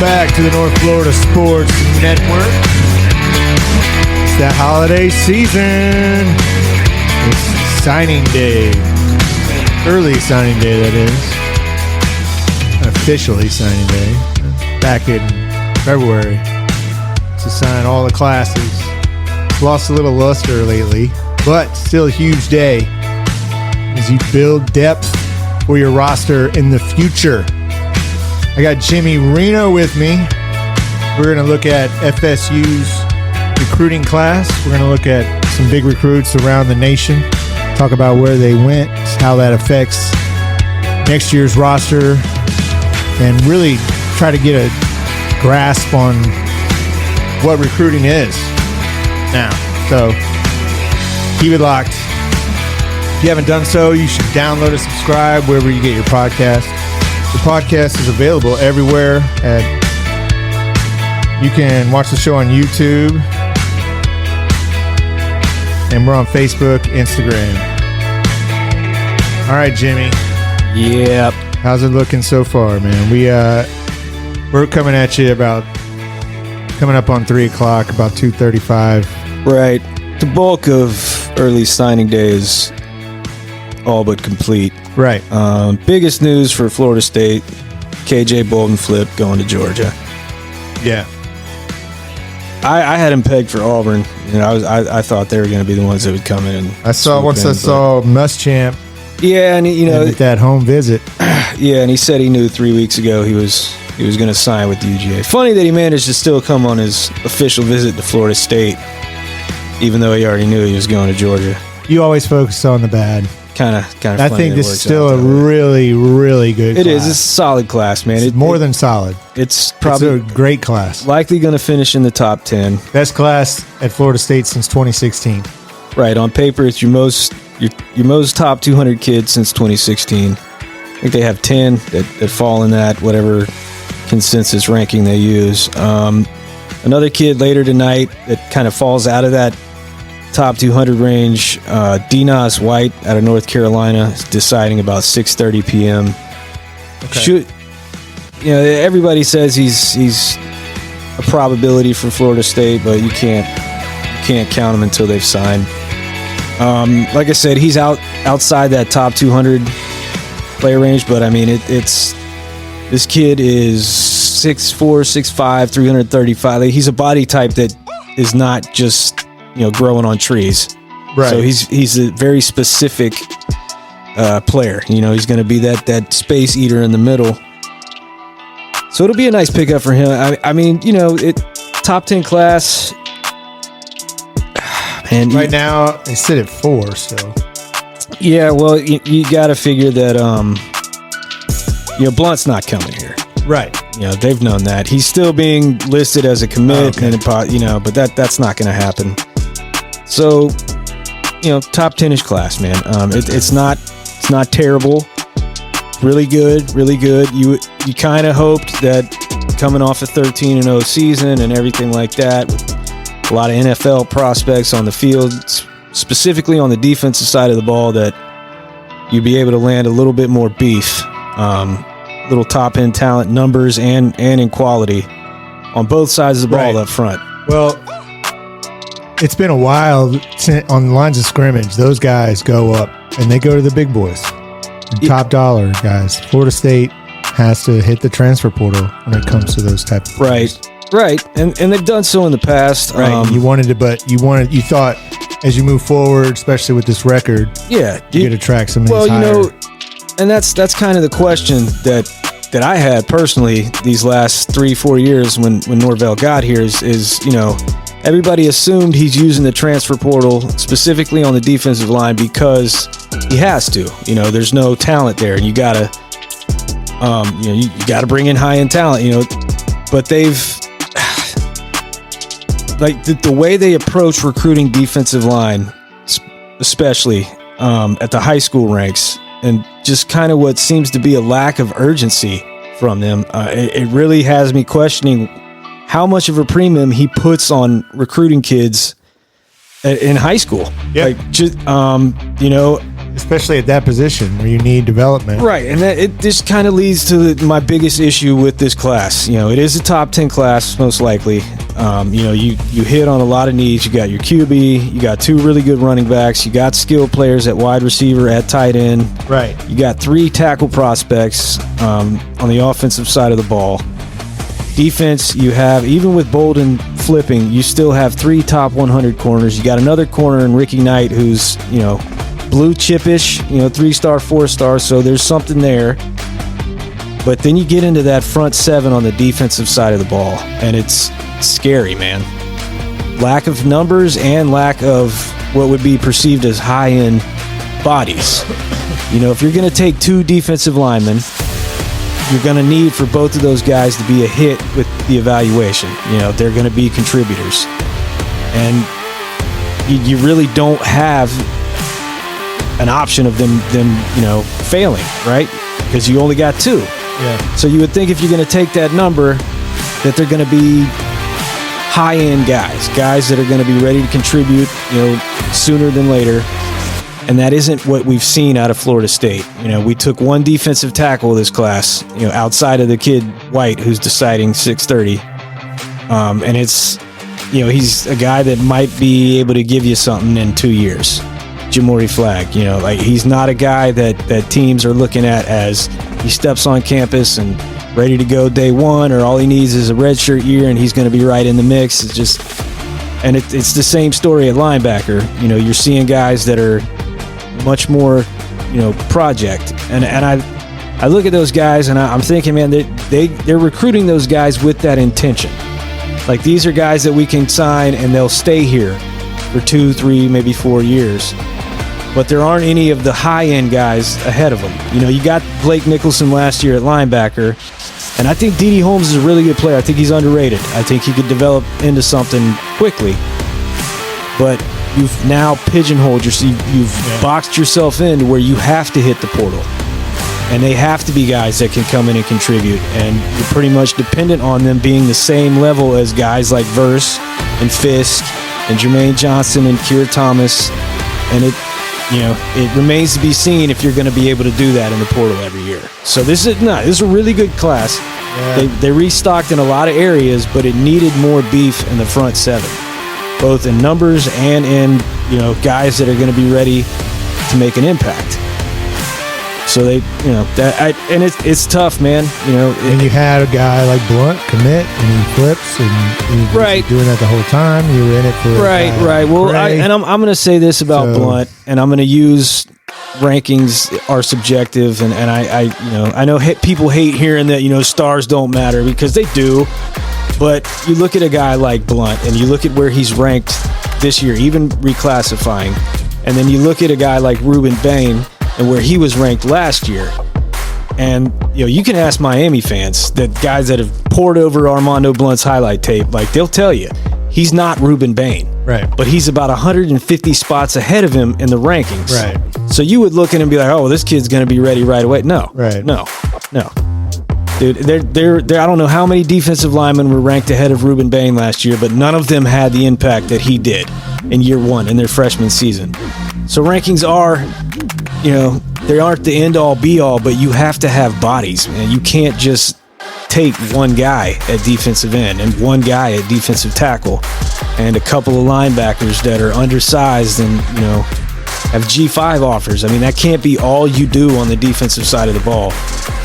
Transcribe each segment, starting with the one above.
back to the North Florida Sports Network. It's that holiday season. It's signing day. Early signing day, that is. Officially signing day. Back in February to sign all the classes. Lost a little luster lately, but still a huge day as you build depth for your roster in the future. I got Jimmy Reno with me. We're going to look at FSU's recruiting class. We're going to look at some big recruits around the nation, talk about where they went, how that affects next year's roster, and really try to get a grasp on what recruiting is now. So keep it locked. If you haven't done so, you should download and subscribe wherever you get your podcast. The podcast is available everywhere. You can watch the show on YouTube, and we're on Facebook, Instagram. All right, Jimmy. Yep. How's it looking so far, man? We're coming at you coming up on 3 o'clock, about 2:35. Right. The bulk of early signing day is all but complete. Right. Biggest news for Florida State, KJ Bolton flip going to Georgia. Yeah. I had him pegged for Auburn. You know, I thought they were going to be the ones that would come in. I saw Muschamp. Yeah, and at that home visit. Yeah, and he said he knew 3 weeks ago he was going to sign with the UGA. Funny that he managed to still come on his official visit to Florida State, even though he already knew he was going to Georgia. You always focus on the bad. Kind of. I think this is still a really, really good class. It is. It's a solid class, man. It's more than solid. It's probably a great class. Likely going to finish in the top 10. Best class at Florida State since 2016. Right. On paper, it's your most top 200 kids since 2016. I think they have 10 that fall in that, whatever consensus ranking they use. Another kid later tonight that kind of falls out of that top 200 range, Dinas White out of North Carolina, is deciding about 6:30 p.m. Okay. Everybody says he's a probability for Florida State, but you can't count him until they've signed. Like I said, he's outside that top 200 player range, but I mean this kid is 6'4", 6'5", 335. He's a body type that is not just growing on trees. Right. So he's a very specific player. He's going to be that space eater in the middle. So it'll be a nice pickup for him. I mean, top 10 class. And right now they sit at 4 still. Yeah, well, you got to figure that Blunt's not coming here. Right. They've known that. He's still being listed as a commit, but that's not going to happen. So, top 10-ish class, man. It's not terrible. Really good. You kind of hoped that coming off a 13-0 season and everything like that, with a lot of NFL prospects on the field, specifically on the defensive side of the ball, that you'd be able to land a little bit more beef, little top-end talent numbers and in quality on both sides of the ball up front. Well, it's been a while on the lines of scrimmage. Those guys go up and they go to the big boys. Top dollar guys. Florida State has to hit the transfer portal when it comes to those type of players. Right. And they've done so in the past. Right. You thought as you move forward, especially with this record, you could attract some of these higher. And that's kind of the question that I had personally these last 3-4 years when Norvell got here is everybody assumed he's using the transfer portal specifically on the defensive line because he has to. There's no talent there, and you gotta bring in high end talent. But they've the way they approach recruiting defensive line, especially at the high school ranks, and just kind of what seems to be a lack of urgency from them. It really has me questioning how much of a premium he puts on recruiting kids in high school. Yeah. especially at that position where you need development. Right, and it just kind of leads to my biggest issue with this class. It is a top 10 class, most likely. You hit on a lot of needs. You got your QB, you got 2 really good running backs, you got skilled players at wide receiver, at tight end. Right. You got 3 tackle prospects on the offensive side of the ball. Defense, you have, even with Bolton flipping, you still have 3 top 100 corners. You got another corner in Ricky Knight who's, blue chip-ish, 3-star, 4-star, so there's something there. But then you get into that front 7 on the defensive side of the ball, and it's scary, man. Lack of numbers and lack of what would be perceived as high-end bodies. If you're going to take 2 defensive linemen, you're going to need for both of those guys to be a hit with the evaluation. They're going to be contributors. And you really don't have an option of them failing, right? Because you only got 2. Yeah. So you would think if you're going to take that number, that they're going to be high-end guys that are going to be ready to contribute, sooner than later. And that isn't what we've seen out of Florida State. We took 1 defensive tackle this class, outside of the kid White who's deciding 630. And it's, he's a guy that might be able to give you something in 2 years. Jamori Flagg, he's not a guy that teams are looking at as he steps on campus and ready to go day 1, or all he needs is a redshirt year and he's going to be right in the mix. It's just, and it's the same story at linebacker. You're seeing guys that are much more, project. And I look at those guys and I'm thinking, man, they're recruiting those guys with that intention. Like, these are guys that we can sign and they'll stay here for 2, 3, maybe 4 years. But there aren't any of the high-end guys ahead of them. You got Blake Nicholson last year at linebacker, and I think D.D. Holmes is a really good player. I think he's underrated. I think he could develop into something quickly. But you've now pigeonholed yourself. You've boxed yourself in to where you have to hit the portal. And they have to be guys that can come in and contribute. And you're pretty much dependent on them being the same level as guys like Verse and Fisk and Jermaine Johnson and Keir Thomas. And it remains to be seen if you're going to be able to do that in the portal every year. So this is a really good class. Yeah. They restocked in a lot of areas, but it needed more beef in the front 7, both in numbers and in guys that are going to be ready to make an impact. So they, and it's tough, man. And you had a guy like Blunt commit, and he flips, and he was doing that the whole time. You were in it for right. Well, I'm going to say this about Blunt, and I'm going to use rankings are subjective, and I know people hate hearing that stars don't matter, because they do. But you look at a guy like Blunt, and you look at where he's ranked this year, even reclassifying, and then you look at a guy like Ruben Bain and where he was ranked last year. And you can ask Miami fans, that guys that have poured over Armando Blunt's highlight tape, like, they'll tell you he's not Ruben Bain, right? But he's about 150 spots ahead of him in the rankings, right? So you would look at him and be like, oh, this kid's going to be ready right away. No, no. Dude, I don't know how many defensive linemen were ranked ahead of Ruben Bain last year, but none of them had the impact that he did in year 1 in their freshman season. So rankings are, they aren't the end-all, be-all, but you have to have bodies, man. You can't just take one guy at defensive end and one guy at defensive tackle and a couple of linebackers that are undersized and, have G5 offers. I mean, that can't be all you do on the defensive side of the ball.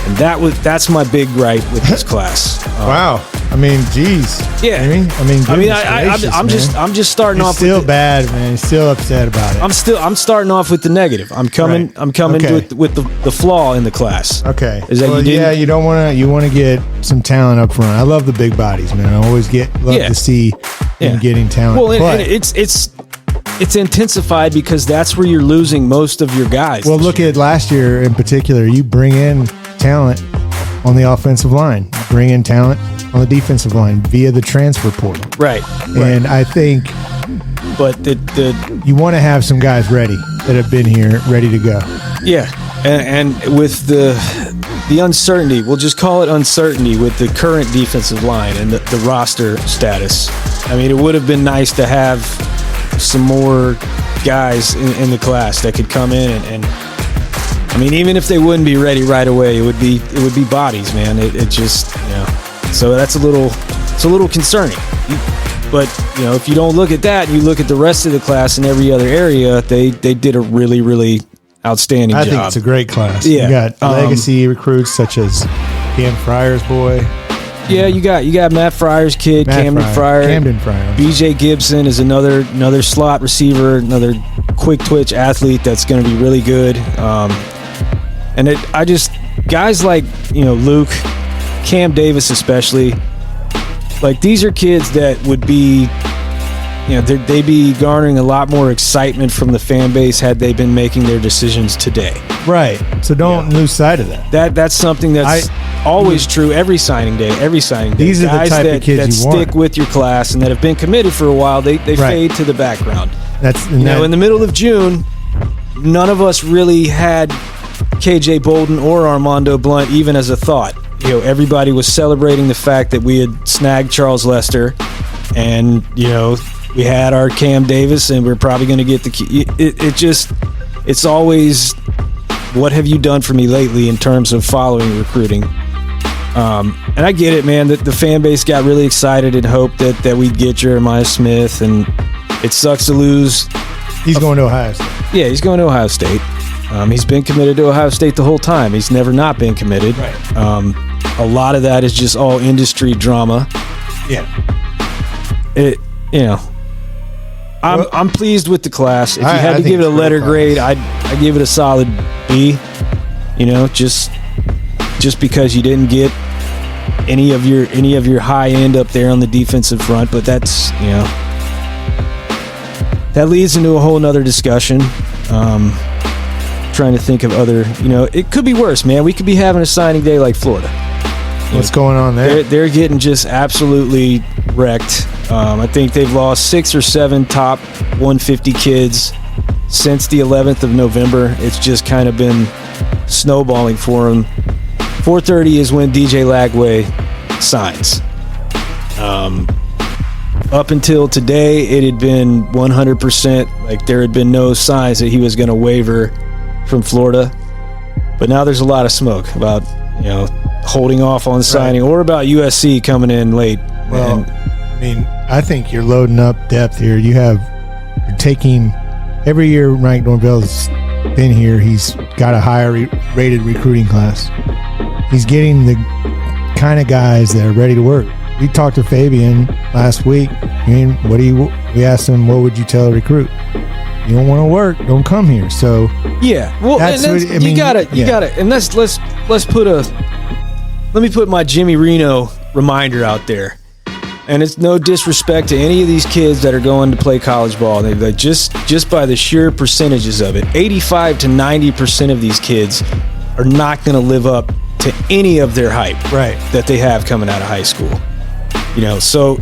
And that's my big gripe with this class. Wow. I mean, geez. Yeah. I'm just starting off. Still bad, man. Still upset about it. I'm starting off with the negative. I'm coming with the flaw in the class. Okay. Is that you don't want to. You want to get some talent up front. I love the big bodies, man. I always love to see them getting talent. Well, and it's intensified because that's where you're losing most of your guys. Well, look at last year in particular. You bring in talent on the offensive line, bring in talent on the defensive line via the transfer portal. Right. And I think, but you want to have some guys ready that have been here, ready to go. Yeah, and with the uncertainty, we'll just call it uncertainty with the current defensive line and the roster status. I mean, it would have been nice to have some more guys in the class that could come in and I mean, even if they wouldn't be ready right away, it would be bodies, man. It just, so it's a little concerning. But if you don't look at that, you look at the rest of the class in every other area, they did a really, really outstanding job. I think it's a great class. Yeah. You got legacy recruits such as Cam Fryer's boy. Yeah, you got Matt Fryer's kid, Camden Fryer. BJ Gibson is another slot receiver, another quick twitch athlete that's going to be really good. Guys like Luke, Cam Davis especially, like these are kids that would be, they'd be garnering a lot more excitement from the fan base had they been making their decisions today. Right. So don't lose sight of that. That's something that's always true every signing day. These are guys the type of kids that you want. stick with your class and that have been committed for a while. They fade to the background. In the middle of June, none of us really had KJ Bolton or Armando Blunt even as a thought. Everybody was celebrating the fact that we had snagged Charles Lester, and we had our Cam Davis, and we're probably going to get the key. It's always, what have you done for me lately in terms of following recruiting? And I get it, man, that the fan base got really excited and hoped that we'd get Jeremiah Smith, and it sucks to lose. He's going to Ohio State. Yeah, he's going to Ohio State. He's been committed to Ohio State the whole time. He's never not been committed. Right. A lot of that is just all industry drama. Yeah. I'm pleased with the class. If you had to give it a letter grade, I'd give it a solid B. Just because you didn't get any of your high end up there on the defensive front, but that's that leads into a whole nother discussion. Trying to think of other, it could be worse, man. We could be having a signing day like Florida. What's going on there? They're getting just absolutely wrecked. I think they've lost 6 or 7 top 150 kids since the 11th of November. It's just kind of been snowballing for them. 4:30 is when DJ Lagway signs. Up until today, it had been 100%. Like, there had been no signs that he was going to waiver from Florida. But now there's a lot of smoke about, holding off on signing, or about USC coming in late. Well, I think you're loading up depth here. You're taking every year Mike Norvell's been here. He's got a higher rated recruiting class. He's getting the kind of guys that are ready to work. We talked to Fabian last week. We asked him, what would you tell a recruit? You don't want to work, don't come here. So yeah, well, you gotta, and let me put my Jimmy Reno reminder out there. And it's no disrespect to any of these kids that are going to play college ball. They just by the sheer percentages of it, 85 to 90% of these kids are not going to live up to any of their hype that they have coming out of high school. So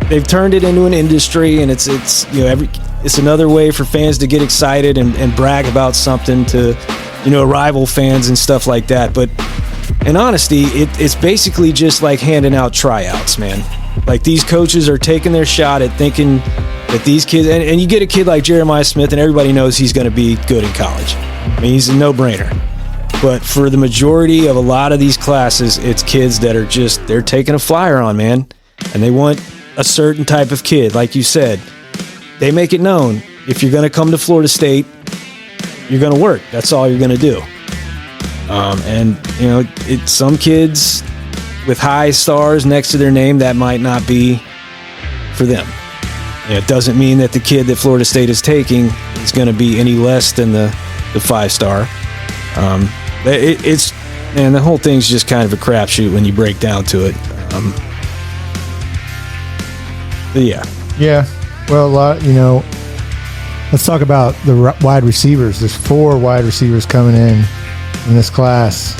they've turned it into an industry, and it's another way for fans to get excited and brag about something to rival fans and stuff like that. But in honesty, it's basically just like handing out tryouts, man. Like, these coaches are taking their shot at thinking that these kids, and you get a kid like Jeremiah Smith, and everybody knows he's going to be good in college. He's a no-brainer. But for the majority of a lot of these classes, it's kids that are they're taking a flyer on, man. And they want a certain type of kid. Like you said, they make it known, if you're going to come to Florida State, you're going to work. That's all you're going to do. Some kids with high stars next to their name, that might not be for them. It doesn't mean that the kid that Florida State is taking is going to be any less than the 5-star. The whole thing's just kind of a crapshoot when you break down to it. Yeah. Well, let's talk about the wide receivers. There's 4 wide receivers coming in this class.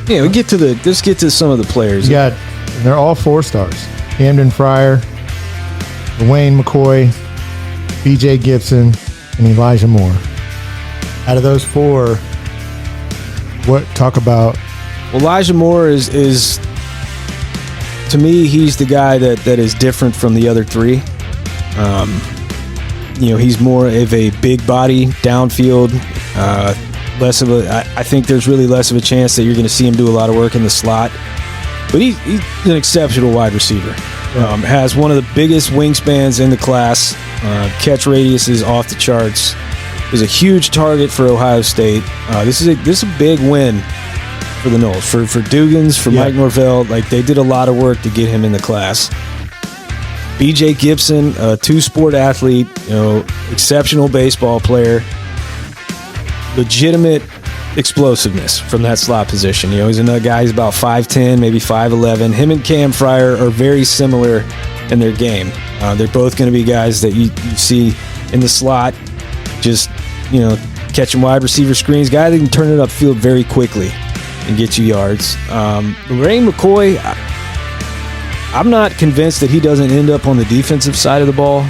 Yeah, let's get to some of the players. They're all 4-stars. Camden Fryer, Dwayne McCoy, BJ Gibson, and Elijah Moore. Out of those 4, talk about? Elijah Moore is to me, he's the guy that is different from the other 3. He's more of a big body downfield. I think there's really less of a chance that you're going to see him do a lot of work in the slot. But he's an exceptional wide receiver. Has one of the biggest wingspans in the class. Catch radius is off the charts. Was a huge target for Ohio State. This is a big win for the Noles, for Dugans, for Mike Norvell. Like, they did a lot of work to get him in the class. B.J. Gibson, a two-sport athlete, exceptional baseball player, legitimate explosiveness from that slot position. He's another guy. He's about 5'10", maybe 5'11". Him and Cam Fryer are very similar in their game. They're both going to be guys that you see in the slot, just catching wide receiver screens. Guy that can turn it upfield very quickly and get you yards. Rain McCoy, I'm not convinced that he doesn't end up on the defensive side of the ball.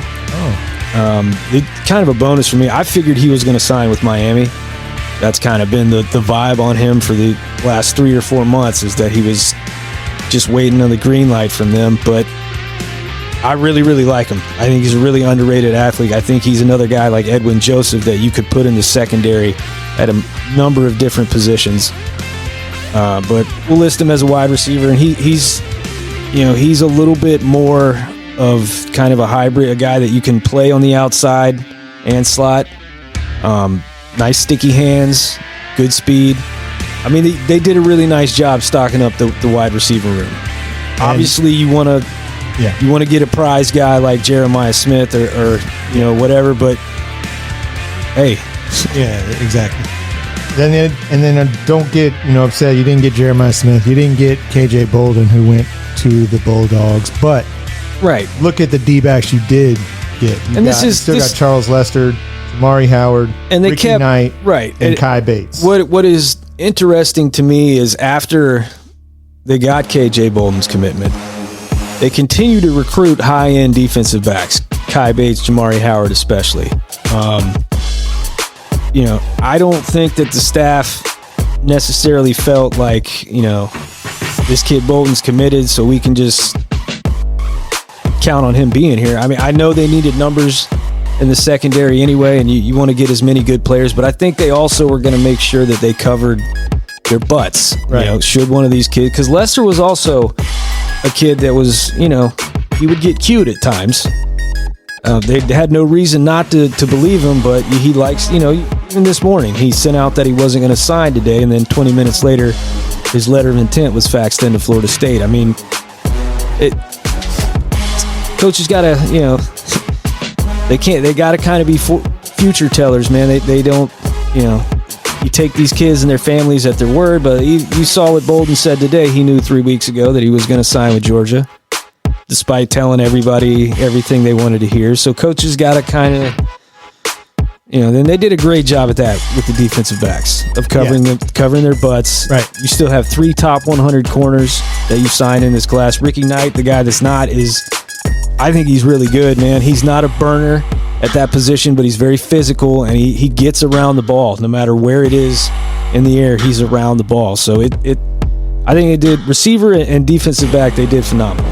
Kind of a bonus for me. I figured he was going to sign with Miami. That's kind of been the vibe on him for the last 3 or 4 months, is that he was just waiting on the green light from them. But I really, really like him. I think he's a really underrated athlete. I think he's another guy like Edwin Joseph that you could put in the secondary at a number of different positions. But we'll list him as a wide receiver, and he's a little bit more of kind of a hybrid, a guy that you can play on the outside and slot. Nice sticky hands, good speed. I mean, they did a really nice job stocking up the wide receiver room. Obviously, you want to get a prize guy like Jeremiah Smith or whatever, but hey. Yeah, exactly. Then don't get upset. You didn't get Jeremiah Smith. You didn't get KJ Bolton, who went to the Bulldogs. But look at the D-backs you did get. You still got Charles Lester, Mari Howard, and Ricky Knight, and Kai Bates. What is interesting to me is after they got KJ Bolton's commitment, they continue to recruit high-end defensive backs, Kai Bates, Jamari Howard especially. I don't think that the staff necessarily felt like, this kid Bolton's committed, so we can just count on him being here. I mean, I know they needed numbers in the secondary anyway, and you want to get as many good players, but I think they also were going to make sure that they covered their butts. Right. Should one of these kids, because Lester was also a kid that was, he would get cute at times. They had no reason not to believe him, but he likes, even this morning, he sent out that he wasn't going to sign today, and then 20 minutes later, his letter of intent was faxed into Florida State. I mean, coaches got to, they got to kind of be future tellers, man. They don't, you take these kids and their families at their word, but you saw what Bolton said today. He knew 3 weeks ago that he was going to sign with Georgia, despite telling everybody everything they wanted to hear. So coaches got to kind of, then they did a great job at that with the defensive backs of covering their butts. Right. You still have 3 top 100 corners that you signed in this class. Ricky Knight, the guy that's not, I think he's really good, man. He's not a burner at that position, but he's very physical, and he gets around the ball. No matter where it is in the air, he's around the ball. So I think they did, receiver and defensive back, they did phenomenal.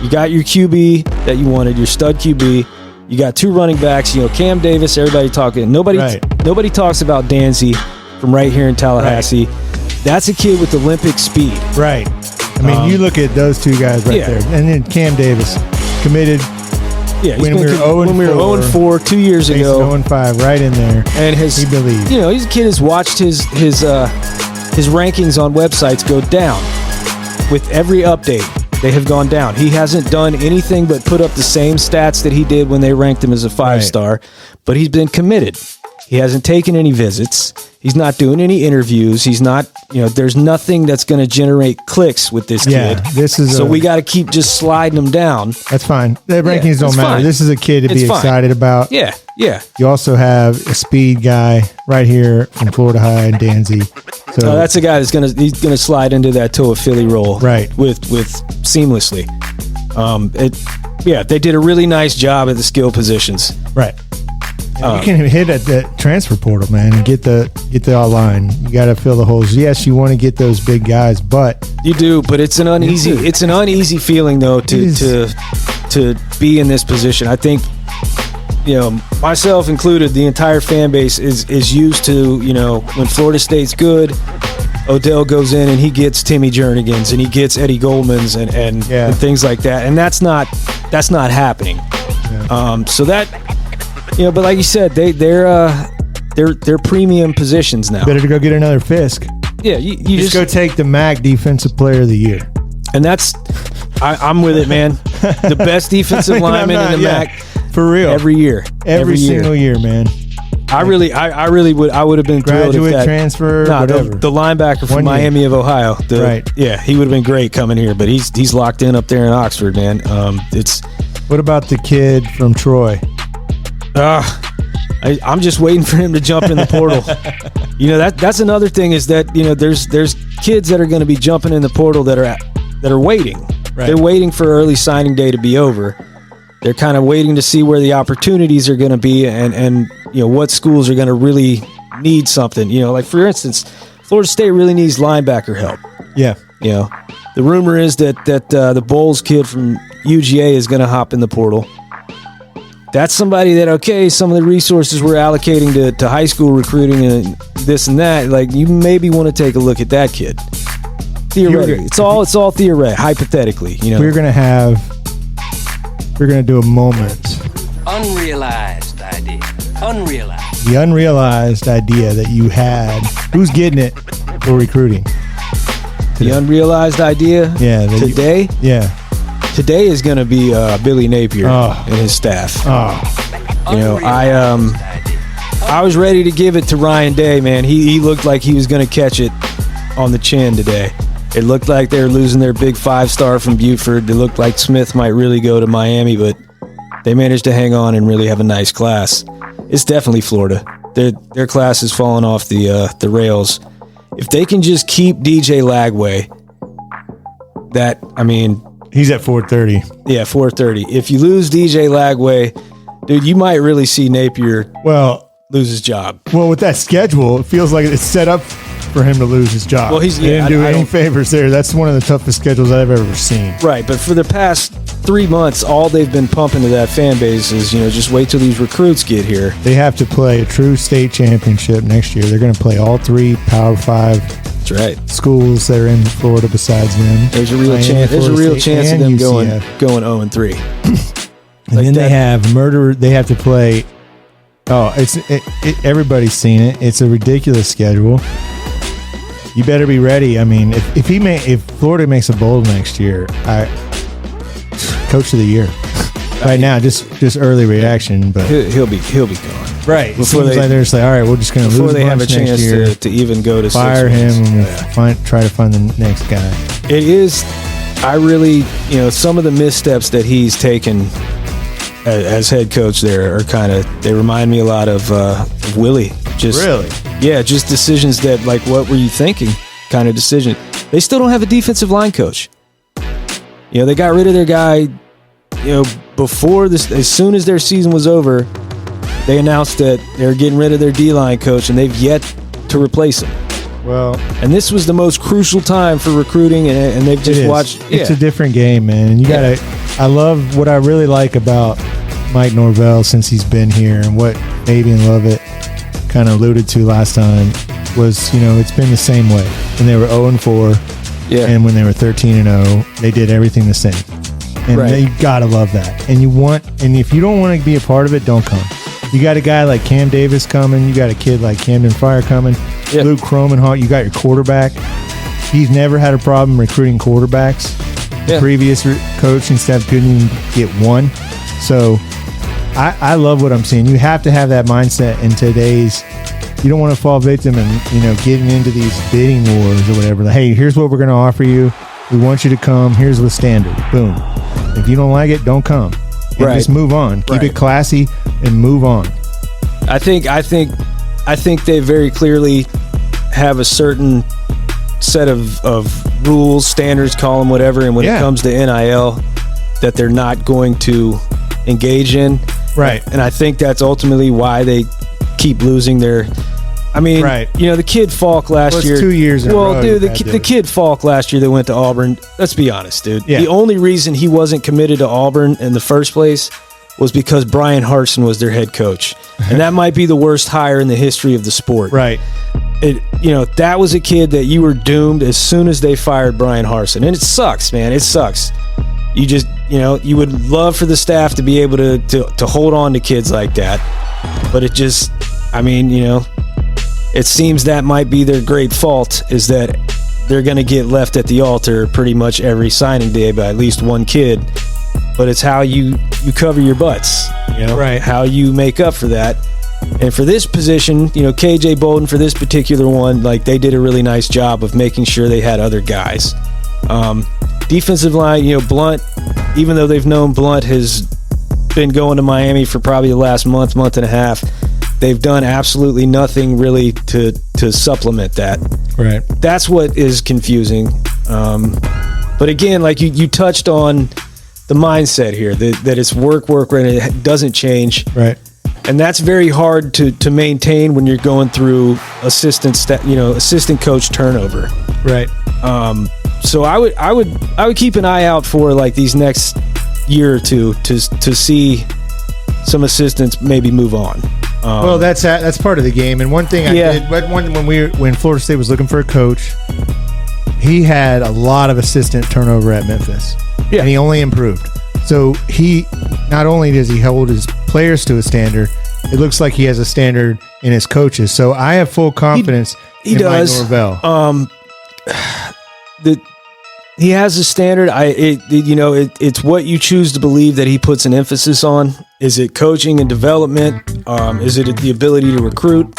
You got your QB that you wanted, your stud QB. You got 2 running backs. Cam Davis. Everybody talking. Nobody talks about Danzy from right here in Tallahassee. Right. That's a kid with Olympic speed. Right. I mean, you look at those 2 guys there, and then Cam Davis committed. Yeah, when we were 0-4 2 years ago. 0-5, right in there. And he believed. He's a kid who's watched his rankings on websites go down with every update. They have gone down. He hasn't done anything but put up the same stats that he did when they ranked him as a 5-star, but he's been committed. He hasn't taken any visits. He's not doing any interviews. He's not, there's nothing that's going to generate clicks with this kid. We got to keep just sliding him down. That's fine. The rankings don't matter. Fine. This is a kid to be excited about. Yeah. You also have a speed guy right here from Florida High and Danzy. So that's a guy that's he's gonna slide into that Toa Philly role with seamlessly. They did a really nice job at the skill positions. Right. You can hit at the transfer portal, man, and get the online. You got to fill the holes. Yes, you want to get those big guys, but you do. But it's an uneasy feeling though to be in this position. I think myself included, the entire fan base is used to, when Florida State's good, Odell goes in and he gets Timmy Jernigan's and he gets Eddie Goldman's and things like that, and that's not happening. Yeah. So that, but like you said, they're premium positions now. Better to go get another Fisk. Yeah, you just go take the MAC Defensive Player of the Year. And I'm with it, man. The best defensive lineman in the MAC for real every year, every single year, man. I would have been thrilled if that transfer. The linebacker from Miami of Ohio. Right. Yeah, he would have been great coming here, but he's locked in up there in Oxford, man. What about the kid from Troy? I'm just waiting for him to jump in the portal. That's another thing is that there's kids that are going to be jumping in the portal that are waiting. Right. They're waiting for early signing day to be over. They're kind of waiting to see where the opportunities are going to be and what schools are going to really need something. Like for instance, Florida State really needs linebacker help. Yeah. The rumor is that the Bowles kid from UGA is going to hop in the portal. That's somebody that, some of the resources we're allocating to high school recruiting and this and that, like you maybe want to take a look at that kid. Theoretically. It's all theoretic, hypothetically. We're going to do a moment. Unrealized idea. Unrealized. The unrealized idea that you had. Who's getting it for recruiting? Today. The unrealized idea? Yeah. Today? Today is going to be Billy Napier and his staff. I was ready to give it to Ryan Day, man. He looked like he was going to catch it on the chin today. It looked like they were losing their big 5-star from Buford. It looked like Smith might really go to Miami, but they managed to hang on and really have a nice class. It's definitely Florida. Their class has fallen off the rails. If they can just keep DJ Lagway, he's at 430. Yeah, 430. If you lose DJ Lagway, dude, you might really see Napier lose his job. Well, with that schedule, it feels like it's set up for him to lose his job. Well, he didn't do any favors there. That's one of the toughest schedules I've ever seen. Right, but for the past 3 months, all they've been pumping to that fan base is, just wait till these recruits get here. They have to play a true state championship next year. They're going to play all 3 Power 5 schools that are in Florida besides them. There's a real chance. There's a real chance of them going 0-3. And then they have murder. They have to play. Everybody's seen it. It's a ridiculous schedule. You better be ready. I mean, if Florida makes a bowl next year, coach of the year. Right now, just early reaction, but he'll be gone. Right. Before they're just like, all right, we're just going to lose. Before they have a chance to even go to fire him and try to find the next guy. It is. I really, some of the missteps that he's taken as head coach there are they remind me a lot of Willie. Really? Yeah, just decisions that, like, what were you thinking kind of decision. They still don't have a defensive line coach. They got rid of their guy, before this, as soon as their season was over, they announced that they're getting rid of their D-line coach, and they've yet to replace him. Well, and this was the most crucial time for recruiting, and they've just watched. It's a different game, man. And you gotta. I love what I really like about Mike Norvell since he's been here, and what Fabian Lovett kind of alluded to last time was, it's been the same way. When they were 0-4, and when they were 13-0, they did everything the same. And you gotta love that. And if you don't want to be a part of it, don't come. You got a guy like Cam Davis coming. You got a kid like Camden Fire coming. Yep. Luke Cromenhall. You got your quarterback. He's never had a problem recruiting quarterbacks. The previous coaching staff couldn't even get one. So I love what I'm seeing. You have to have that mindset in today's. You don't want to fall victim and getting into these bidding wars or whatever. Like, hey, here's what we're going to offer you. We want you to come. Here's the standard. Boom. If you don't like it, don't come. And just move on. Keep it classy and move on. I think they very clearly have a certain set of rules, standards, call them whatever, and when it comes to NIL, that they're not going to engage in. Right. And I think that's ultimately why they keep losing their. The kid Falk last year. 2 years in a row. Well, dude, the kid Falk last year that went to Auburn. Let's be honest, dude. Yeah. The only reason he wasn't committed to Auburn in the first place was because Brian Harsin was their head coach. And that might be the worst hire in the history of the sport. Right. That was a kid that you were doomed as soon as they fired Brian Harsin. And it sucks, man. It sucks. You just, you would love for the staff to be able to hold on to kids like that. But it just, it seems that might be their great fault, is that they're going to get left at the altar pretty much every signing day by at least one kid. But it's how you cover your butts, right? How you make up for that. And for this position, KJ Bolton, for this particular one, like, they did a really nice job of making sure they had other guys. Defensive line, Blunt, even though they've known Blunt has been going to Miami for probably the last month and a half, they've done absolutely nothing really to supplement that. Right. That's what is confusing. But again, like you touched on the mindset here, that it's work, and it doesn't change. Right. And that's very hard to maintain when you're going through assistant coach turnover. Right. So I would keep an eye out for, like, these next year or two to see some assistants maybe move on. Well, that's part of the game. And one thing I did, but when Florida State was looking for a coach, he had a lot of assistant turnover at Memphis. Yeah. And he only improved. So he not only does he hold his players to a standard, it looks like he has a standard in his coaches. So I have full confidence in Mike Norvell. He has a standard. It's what you choose to believe that he puts an emphasis on. Is it coaching and development? Is it the ability to recruit?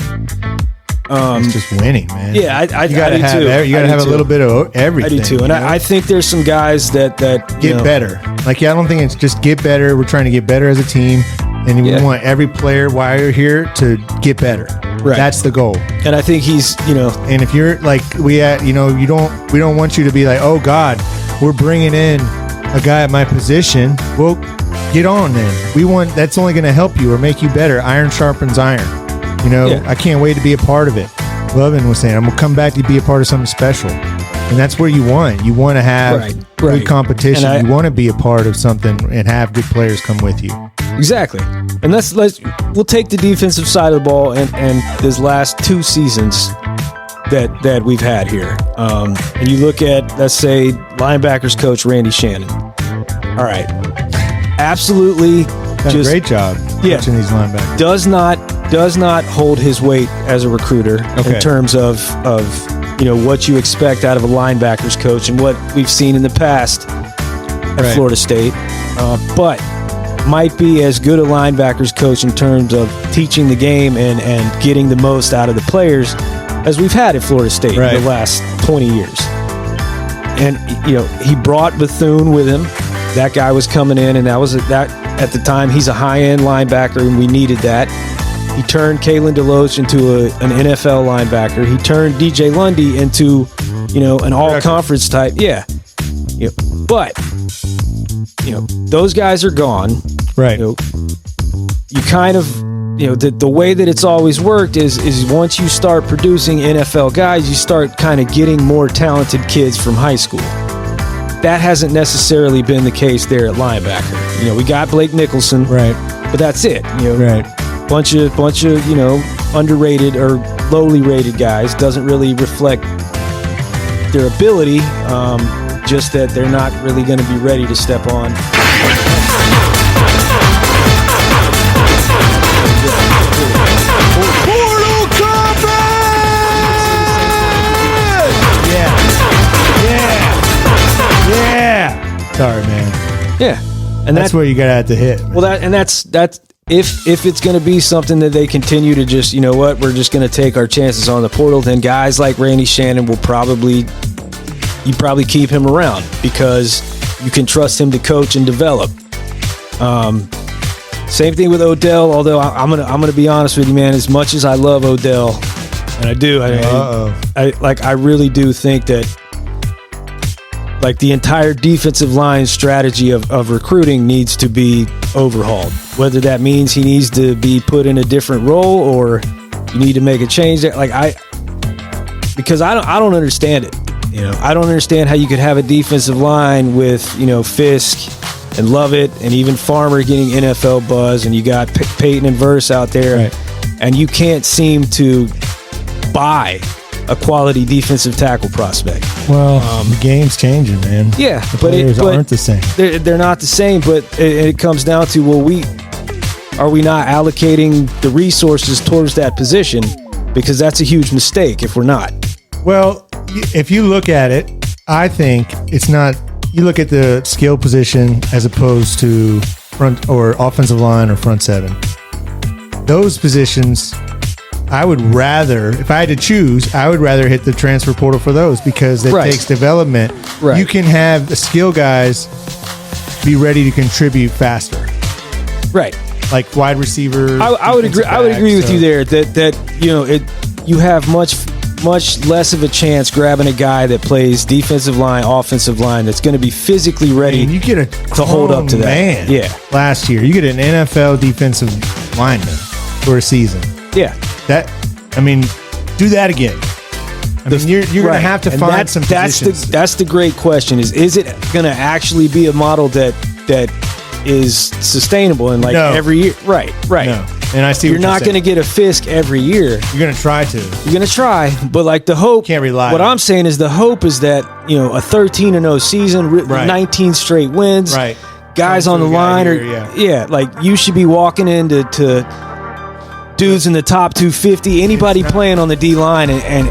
It's just winning, man. Yeah, you gotta have a little bit of everything. I do too, and I think there's some guys that get better. Like, I don't think it's just get better. We're trying to get better as a team, and we want every player while you're here to get better. Right. That's the goal. And I think he's, and if you're like we don't want you to be like, oh God, we're bringing in a guy at my position. Well, get on then. That's only going to help you or make you better. Iron sharpens iron. I can't wait to be a part of it. Lovin was saying, I'm going to come back to be a part of something special. And that's where you want. You want to have good competition. You want to be a part of something and have good players come with you. Exactly. And we'll take the defensive side of the ball and these last two seasons that we've had here. And you look at, let's say, linebackers coach Randy Shannon. All right. Absolutely. Done a great job coaching these linebackers. Does not hold his weight as a recruiter in terms of what you expect out of a linebackers coach and what we've seen in the past at Florida State, but might be as good a linebackers coach in terms of teaching the game and getting the most out of the players as we've had at Florida State in the last 20 years. And he brought Bethune with him. That guy was coming in, and that at the time he's a high-end linebacker, and we needed that. He turned Kalen DeLoach into an NFL linebacker. He turned DJ Lundy into, an all-conference type. Yeah. But, those guys are gone. Right. You kind of, the way that it's always worked is once you start producing NFL guys, you start kind of getting more talented kids from high school. That hasn't necessarily been the case there at linebacker. We got Blake Nicholson. Right. But that's it. Right. Bunch of underrated or lowly rated guys. Doesn't really reflect their ability, just that they're not really going to be ready to step on. Portal Combat! Yeah. Sorry, man. Yeah. And that's where you got to have to hit. Man. Well, that's if it's going to be something that they continue to just, we're just going to take our chances on the portal, then guys like Randy Shannon will probably keep him around because you can trust him to coach and develop. Same thing with Odell, although I'm gonna be honest with you, man, as much as I love Odell, and I do, I really do think that, like, the entire defensive line strategy of recruiting needs to be overhauled. Whether that means he needs to be put in a different role or you need to make a change. Because I don't understand it. I don't understand how you could have a defensive line with Fisk and love it, and even Farmer getting NFL buzz, and you got Peyton and Verse out there, Right. and you can't seem to buy a quality defensive tackle prospect. Well, the game's changing, man. Yeah, The but players aren't the same. They're not the same, but it comes down to, well, are we not allocating the resources towards that position? Because that's a huge mistake if we're not. Well, if you look at it, I think it's not. You look at the skill position as opposed to front or offensive line or front seven. Those positions, I would rather, if I had to choose, I would rather hit the transfer portal for those because it Right. takes development. Right. You can have the skill guys be ready to contribute faster, Right. like wide receiver. I would agree. I would agree with you there that you have much less of a chance grabbing a guy that plays defensive line, offensive line, that's going to be physically ready. And you get to hold up to that. Man, Yeah. Last year, you get an NFL defensive lineman for a season. Yeah. Do that again. You're going to Right. have to And find some positions. That's the great question. Is it going to actually be a model that is sustainable and No. every year? Right. No. And I see You're not going to get a Fisk every year. You're going to try to. You're going to try, but like the hope. Can't rely What on it. I'm saying is the hope is that a 13-0 season, Right. 19 straight wins, Right. guys Come on the to a guy line, here, yeah, like you should be walking into dudes in the top 250. Anybody playing on the D line, and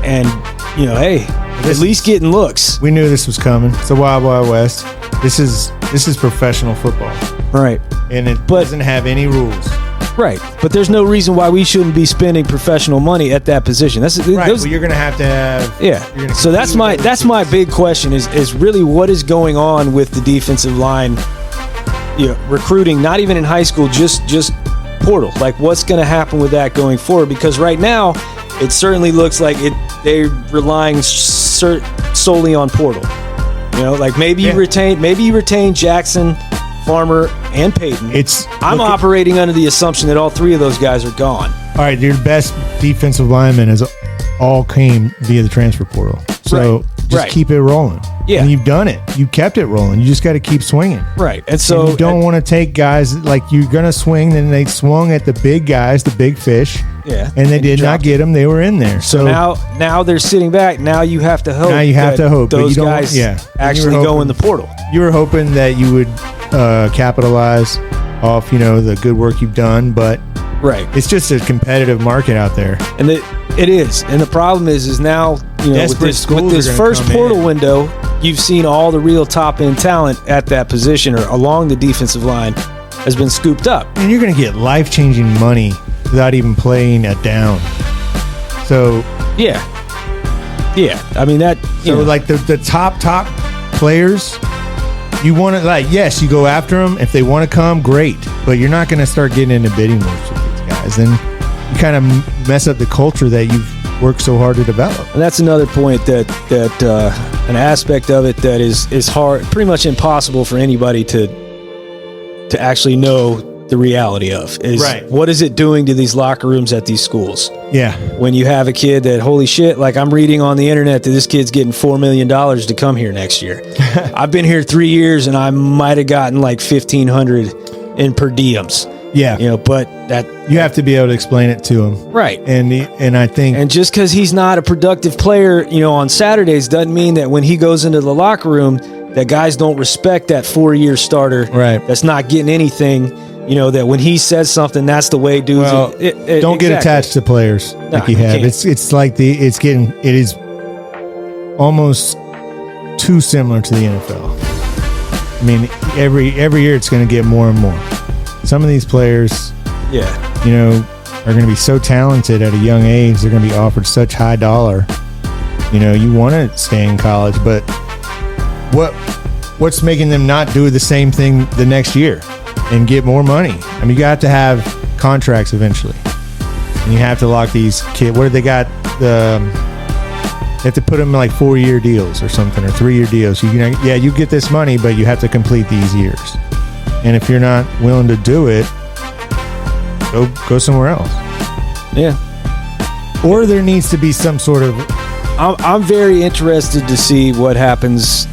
hey, at least getting looks. We knew this was coming. It's the Wild Wild West. This is professional football, Right. and it But- doesn't have any rules. Right, but there's no reason why we shouldn't be spending professional money at that position. Right. Well, you're going to have. Yeah. You're gonna So that's compete with my other teams. big question is really what is going on with the defensive line, recruiting, not even in high school, just portal. Like what's going to happen with that going forward? Because right now it certainly looks like they're relying solely on portal. Like maybe you retain Jackson, Farmer, and Peyton. I'm operating under the assumption that all three of those guys are gone. All right, your best defensive linemen all came via the transfer portal. So just keep it rolling. Yeah. And you've done it. You kept it rolling. You just got to keep swinging. Right. And so you don't want to take guys like you're going to swing, and they swung at the big guys, the big fish. Yeah. And they did not get them. They were in there. So now they're sitting back. Now you have to hope. Now you have to hope, but those you don't- guys yeah. actually You were go in the portal. you were hoping that you would capitalize off, the good work you've done, but Right. it's just a competitive market out there. And it is. And the problem is now, with Desperate schools this are gonna first come portal in. window, you've seen all the real top end talent at that position or along the defensive line has been scooped up. And you're going to get life-changing money without even playing a down. So, Yeah. Yeah. I mean that like the top players, you want to, yes, you go after them. If they want to come, great. But you're not going to start getting into bidding wars with these guys. And you kind of mess up the culture that you've worked so hard to develop. and that's another point that an aspect of it that is hard, pretty much impossible for anybody to actually know the reality of is Right. what is it doing to these locker rooms at these schools? Yeah. When you have a kid that, holy shit, like I'm reading on the internet that this kid's getting $4 million to come here next year. I've been here 3 years and I might have gotten like $1,500 in per diems. Yeah. But that You have to be able to explain it to them. right. And I think And just because he's not a productive player, on Saturdays doesn't mean that when he goes into the locker room, that guys don't respect that 4-year starter. Right. That's not getting anything. That when he says something, that's the way dudes. Well, don't get attached to players like you you have. can't. It's like it is almost too similar to the NFL. I mean, every year it's going to get more and more. Some of these players, Yeah. are going to be so talented at a young age. They're going to be offered such high dollar. You want to stay in college, but what's making them not do the same thing the next year and get more money? I mean, you got to have contracts eventually, and you have to lock these kids. What do they got? They have to put them in like 4-year deals or something, or 3-year deals. You get this money, but you have to complete these years. And if you're not willing to do it, go somewhere else. Yeah. Or there needs to be some sort of I'm very interested to see what happens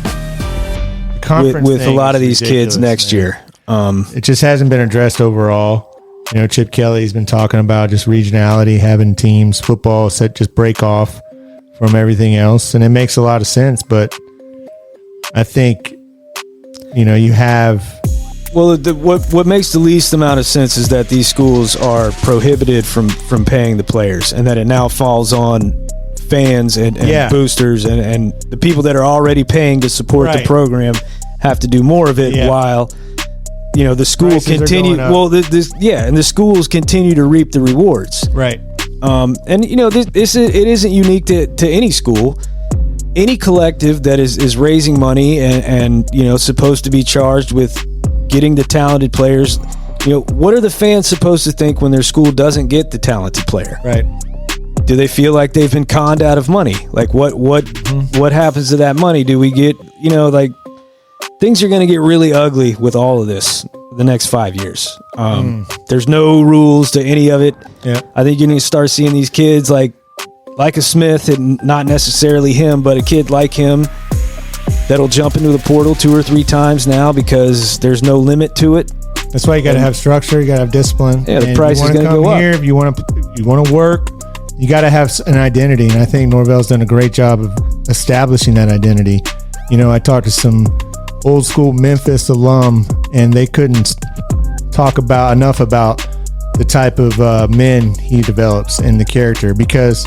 conference with a thing lot of is these kids ridiculous, next man. year. It just hasn't been addressed overall. You know, Chip Kelly's been talking about just regionality, having teams, football set just break off from everything else, and it makes a lot of sense. But I think, you know, you have. Well, what makes the least amount of sense is that these schools are prohibited from paying the players, and that it now falls on fans and boosters and the people that are already paying to support the program have to do more of it while, you know, the school continue. Well, and the schools continue to reap the rewards. Right. And you know, it isn't unique to any school. Any collective that is raising money and you know, supposed to be charged with getting the talented players, you know, what are the fans supposed to think when their school doesn't get the talented player? Right. Do they feel like they've been conned out of money? Like what happens to that money? Do we get, you know, like, things are going to get really ugly with all of this the next 5 years. There's no rules to any of it. Yeah. I think you need to start seeing these kids like a Smith, and not necessarily him, but a kid like him that'll jump into the portal 2 or 3 times now because there's no limit to it. That's why you got to have structure. You got to have discipline. Yeah, the price is going to go up. If you want to work, you got to have an identity. And I think Norvell's done a great job of establishing that identity. You know, I talked to some old school Memphis alum, and they couldn't talk enough about the type of men he develops and the character because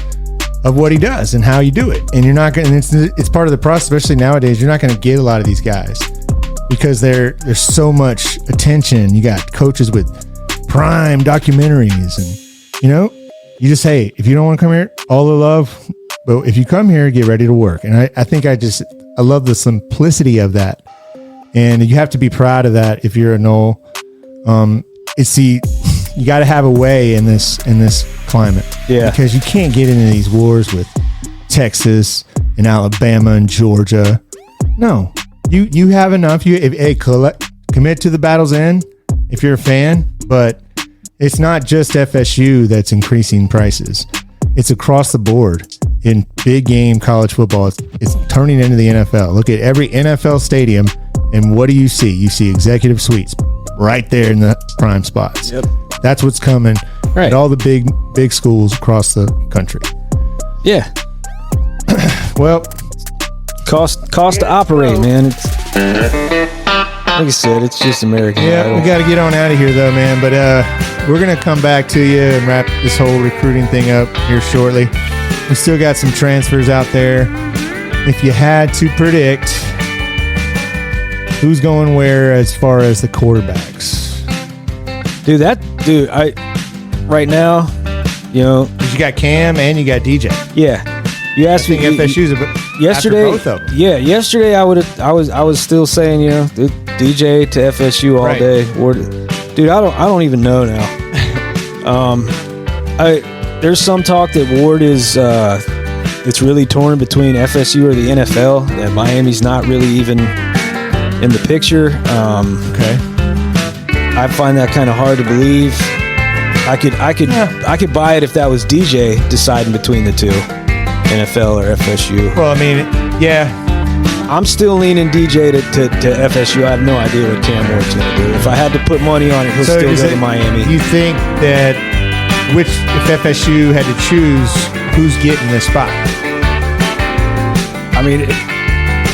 of what he does and how you do it. And you're not going to, it's part of the process, especially nowadays. You're not going to get a lot of these guys because there's so much attention. You got coaches with prime documentaries, and, you know, you just, hey, if you don't want to come here, all the love, but if you come here, get ready to work. And I think I love the simplicity of that. And you have to be proud of that if you're a Nole. You got to have a way in this climate. Yeah. Because you can't get into these wars with Texas and Alabama and Georgia. No. You have enough. Commit to the battle's end if you're a fan, but it's not just FSU that's increasing prices. It's across the board in big game college football. It's turning into the NFL. Look at every NFL stadium, and what do you see? You see executive suites right there in the prime spots. Yep. That's what's coming at all the big schools across the country. Yeah. Well, cost to operate, man. It's, like I said, it's just American Idol. We got to get on out of here though, man. But we're gonna come back to you and wrap this whole recruiting thing up here shortly. We still got some transfers out there. If you had to predict who's going where as far as the quarterbacks, right now, you know, 'cause you got Cam and you got DJ. Yeah, you asked me. FSU's yesterday. Both of them. Yeah, yesterday I was still saying, you know, DJ to FSU all day. Dude, I don't even know now. There's some talk that Ward is it's really torn between FSU or the NFL. That Miami's not really even in the picture. Okay. I find that kind of hard to believe. I could buy it if that was DJ deciding between the two, NFL or FSU. Well, I mean, yeah. I'm still leaning DJ to FSU. I have no idea what Cam Ward's going to do. If I had to put money on it, he'll still go to Miami. You think that if FSU had to choose, who's getting this spot? I mean,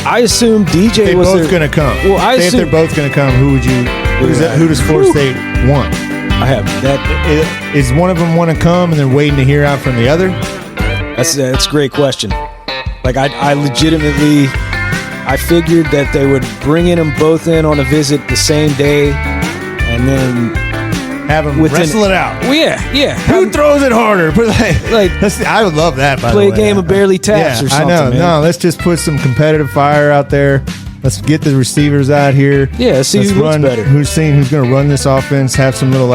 I assume DJ they're was both going to come. Well, if they're both going to come, who does Florida State want? I have that. Is one of them want to come and they're waiting to hear out from the other? That's a great question. Like I legitimately, I figured that they would bring them both in on a visit the same day, and then have them wrestle it out. Well, yeah. Who throws it harder? I would love that. Play a game of barely taps or something. I know. Man. No, let's just put some competitive fire out there. Let's get the receivers out here. Yeah, see who looks better. Who's going to run this offense? Have some little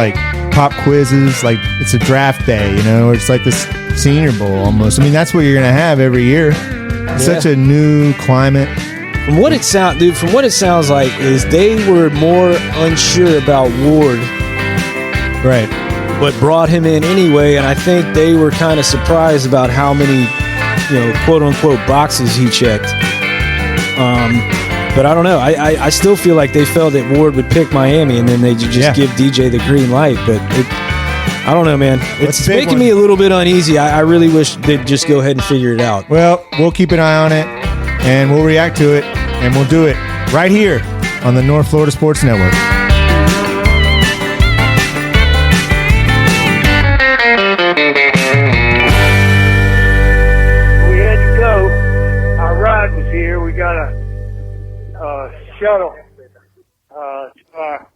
pop quizzes. Like it's a draft day, you know. It's like this Senior Bowl almost. I mean, that's what you're going to have every year. It's such a new climate. From what it sounds like is they were more unsure about Ward. Right. But brought him in anyway, and I think they were kind of surprised about how many, quote unquote boxes he checked. But I don't know. I still feel like they felt that Ward would pick Miami, and then they just give DJ the green light. But I don't know, man. It's making me a little bit uneasy. I really wish they'd just go ahead and figure it out. Well, we'll keep an eye on it, and we'll react to it, and we'll do it right here on the North Florida Sports Network. We had to go. Our ride was here. We got a shuttle to our